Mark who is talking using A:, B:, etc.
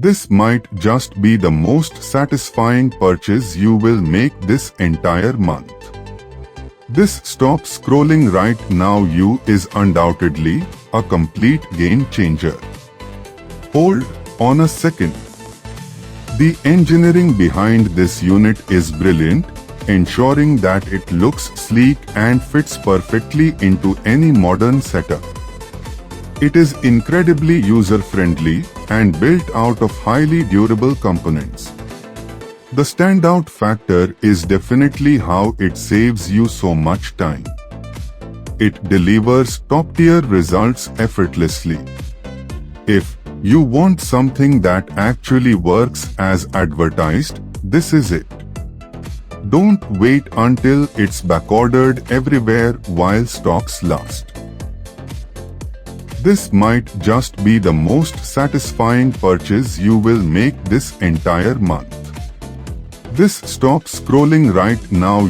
A: This might just be the most satisfying purchase you will make this entire month. This stop scrolling right now you is undoubtedly a complete game changer. Hold on a second. The engineering behind this unit is brilliant, ensuring that it looks sleek and fits perfectly into any modern setup. It is incredibly user-friendly and built out of highly durable components. The standout factor is definitely how it saves you so much time. It delivers top-tier results effortlessly. If you want something that actually works as advertised, this is it. Don't wait until it's backordered everywhere while stocks last. This might just be the most satisfying purchase you will make this entire month. This stop scrolling right now.